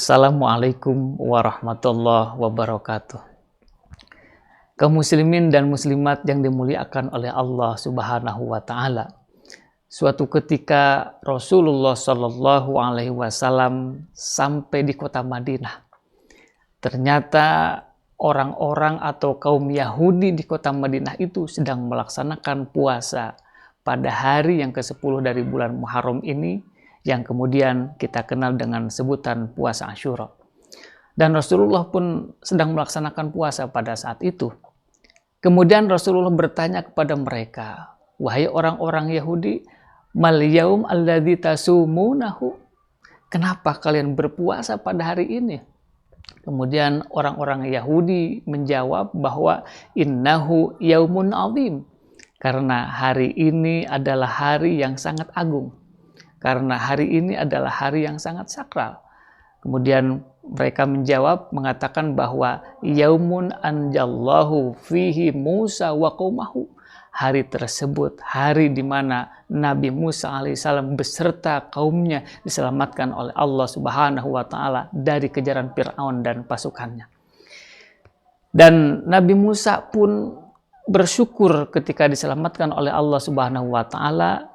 Assalamualaikum warahmatullahi wabarakatuh. Kaum muslimin dan muslimat yang dimuliakan oleh Allah Subhanahu wa taala. Suatu ketika Rasulullah Shallallahu alaihi wasallam sampai di kota Madinah. Ternyata orang-orang atau kaum Yahudi di kota Madinah itu sedang melaksanakan puasa pada hari yang ke-10 dari bulan Muharram ini, yang kemudian kita kenal dengan sebutan puasa Asyura. Dan Rasulullah pun sedang melaksanakan puasa pada saat itu. Kemudian Rasulullah bertanya kepada mereka, "Wahai orang-orang Yahudi, mal yaum alladzi tasumunahu?" Kenapa kalian berpuasa pada hari ini? Kemudian orang-orang Yahudi menjawab bahwa innahu yaumun azim, karena hari ini adalah hari yang sangat agung. Karena hari ini adalah hari yang sangat sakral. Kemudian mereka menjawab mengatakan bahwa yaumun anjallahu fihi Musa wa qaumahu. Hari tersebut hari di mana Nabi Musa alaihissalam beserta kaumnya diselamatkan oleh Allah Subhanahu wa taala dari kejaran Firaun dan pasukannya. Dan Nabi Musa pun bersyukur ketika diselamatkan oleh Allah Subhanahu wa taala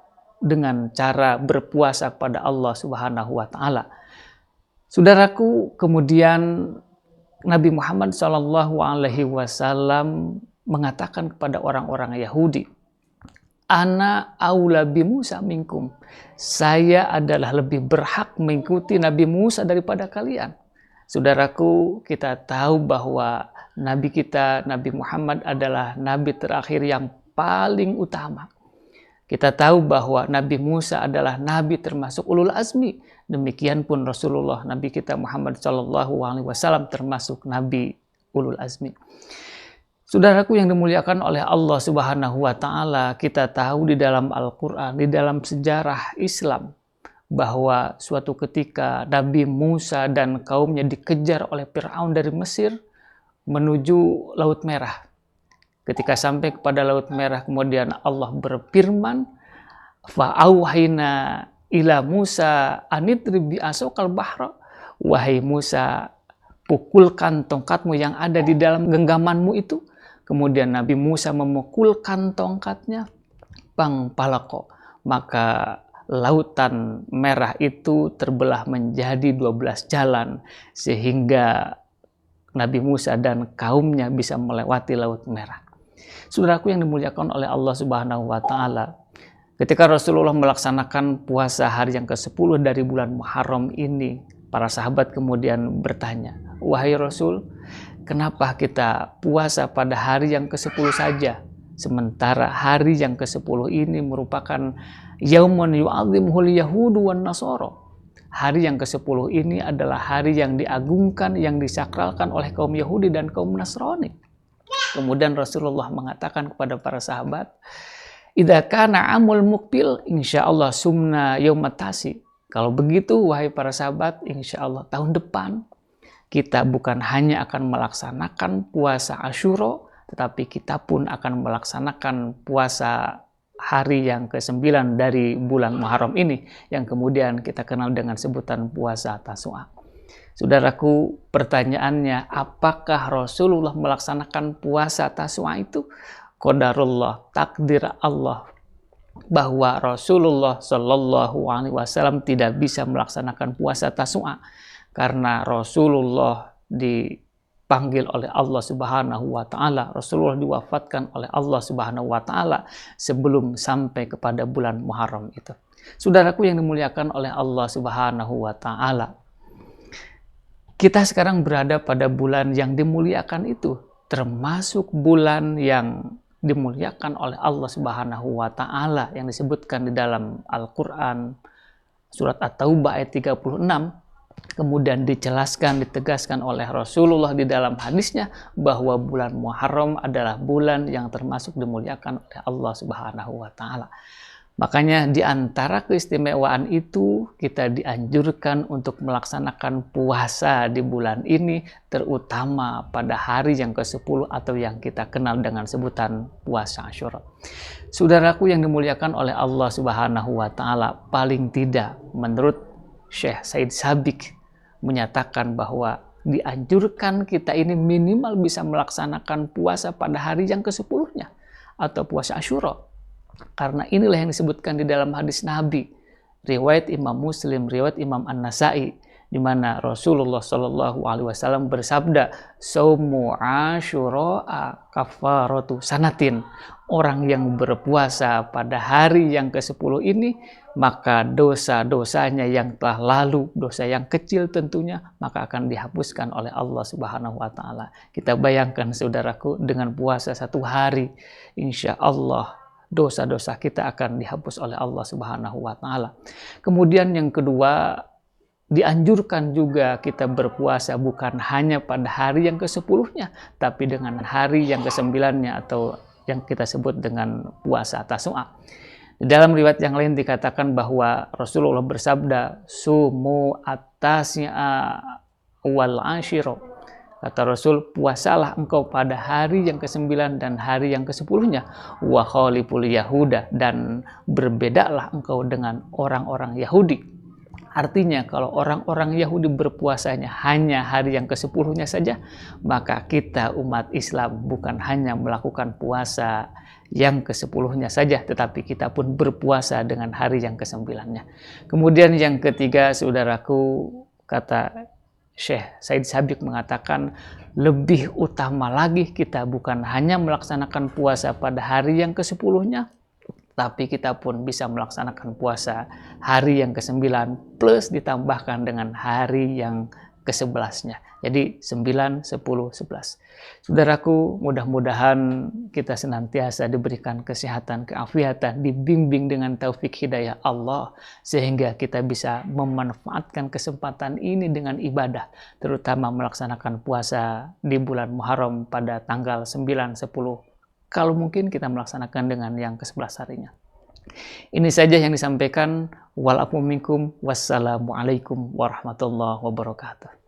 dengan cara berpuasa kepada Allah Subhanahu wa taala. Saudaraku, kemudian Nabi Muhammad Shallallahu alaihi wasallam mengatakan kepada orang-orang Yahudi, "Ana aula bi Musa minkum." Saya adalah lebih berhak mengikuti Nabi Musa daripada kalian. Saudaraku, kita tahu bahwa Nabi kita, Nabi Muhammad adalah Nabi terakhir yang paling utama. Kita tahu bahwa Nabi Musa adalah Nabi termasuk ulul azmi. Demikian pun Rasulullah, Nabi kita Muhammad Shallallahu alaihi wasallam termasuk Nabi ulul azmi. Saudaraku yang dimuliakan oleh Allah Subhanahu wa taala, kita tahu di dalam Al-Qur'an, di dalam sejarah Islam, bahwa suatu ketika Nabi Musa dan kaumnya dikejar oleh Firaun dari Mesir menuju Laut Merah. Ketika sampai kepada Laut Merah, kemudian Allah berfirman, "Fa'auhayna ila Musa anidrib bi'asokal bahra." Wahai Musa, pukulkan tongkatmu yang ada di dalam genggamanmu itu. Kemudian Nabi Musa memukulkan tongkatnya, pang palako. Maka Lautan Merah itu terbelah menjadi 12 jalan, sehingga Nabi Musa dan kaumnya bisa melewati Laut Merah. Saudaraku yang dimuliakan oleh Allah Subhanahu wa taala, ketika Rasulullah melaksanakan puasa hari yang ke-10 dari bulan Muharram ini, para sahabat kemudian bertanya, "Wahai Rasul, kenapa kita puasa pada hari yang ke-10 saja? Sementara hari yang ke-10 ini merupakan yaumun yu'adzimuhul yahudu wan nasoro." Hari yang ke-10 ini adalah hari yang diagungkan, yang disakralkan oleh kaum Yahudi dan kaum Nasrani. Kemudian Rasulullah mengatakan kepada para sahabat, "Idza kana amul mukbil, insyaallah sumna yaumatasi." Kalau begitu, wahai para sahabat, insyaallah tahun depan kita bukan hanya akan melaksanakan puasa Asyura, tetapi kita pun akan melaksanakan puasa hari yang ke-9 dari bulan Muharram ini, yang kemudian kita kenal dengan sebutan puasa Tasu'a. Saudaraku, pertanyaannya, apakah Rasulullah melaksanakan puasa Tasu'a itu? Qadarullah, takdir Allah, bahwa Rasulullah Shallallahu alaihi wasallam tidak bisa melaksanakan puasa Tasu'a karena Rasulullah dipanggil oleh Allah Subhanahu wa taala. Rasulullah diwafatkan oleh Allah Subhanahu wa taala sebelum sampai kepada bulan Muharram itu. Saudaraku yang dimuliakan oleh Allah Subhanahu wa taala, kita sekarang berada pada bulan yang dimuliakan itu, termasuk bulan yang dimuliakan oleh Allah Subhanahu wa taala yang disebutkan di dalam Al-Qur'an surat At-Taubah ayat 36. Kemudian ditegaskan oleh Rasulullah di dalam hadisnya bahwa bulan Muharram adalah bulan yang termasuk dimuliakan oleh Allah Subhanahu wa taala. Makanya di antara keistimewaan itu kita dianjurkan untuk melaksanakan puasa di bulan ini, terutama pada hari yang ke-10 atau yang kita kenal dengan sebutan puasa Asyura. Saudaraku yang dimuliakan oleh Allah Subhanahu wa taala, paling tidak menurut Syekh Said Sabiq menyatakan bahwa dianjurkan kita ini minimal bisa melaksanakan puasa pada hari yang ke-10-nya atau puasa Asyura. Karena inilah yang disebutkan di dalam hadis Nabi, riwayat Imam Muslim, riwayat Imam An-Nasai, di mana Rasulullah Shallallahu Alaihi Wasallam bersabda, "Saumu Asyura kafaratu sanatin." Orang yang berpuasa pada hari yang ke-10 ini, maka dosa-dosanya yang telah lalu, dosa yang kecil tentunya, maka akan dihapuskan oleh Allah Subhanahu wa Ta'ala. Kita bayangkan, saudaraku, dengan puasa 1 hari, insya Allah dosa-dosa kita akan dihapus oleh Allah Subhanahu wa Ta'ala. Kemudian yang kedua, dianjurkan juga kita berpuasa bukan hanya pada hari yang ke-10-nya, tapi dengan hari yang ke-9-nya atau yang kita sebut dengan puasa Tasu'a. Di dalam riwayat yang lain dikatakan bahwa Rasulullah bersabda, "Sumu atasnya wal ashiro." Kata Rasul, puasalah engkau pada hari yang ke-9 dan hari yang ke-10-nya. Wa khaliful yahuda, dan berbedalah engkau dengan orang-orang Yahudi. Artinya kalau orang-orang Yahudi berpuasanya hanya hari yang ke-10-nya saja, maka kita umat Islam bukan hanya melakukan puasa yang ke-10-nya saja, tetapi kita pun berpuasa dengan hari yang ke-9-nya. Kemudian yang ketiga, saudaraku, kata Syekh Said Sabiq mengatakan, lebih utama lagi kita bukan hanya melaksanakan puasa pada hari yang ke-10-nya, tapi kita pun bisa melaksanakan puasa hari yang ke-9 plus ditambahkan dengan hari yang ke-11-nya. Jadi 9, 10, 11. Saudaraku, mudah-mudahan kita senantiasa diberikan kesehatan, keafiatan, dibimbing dengan taufik hidayah Allah, sehingga kita bisa memanfaatkan kesempatan ini dengan ibadah, terutama melaksanakan puasa di bulan Muharram pada tanggal 9, 10, kalau mungkin kita melaksanakan dengan yang ke-11 harinya. Ini saja yang disampaikan. Walafu minkum. Wassalamualaikum warahmatullahi wabarakatuh.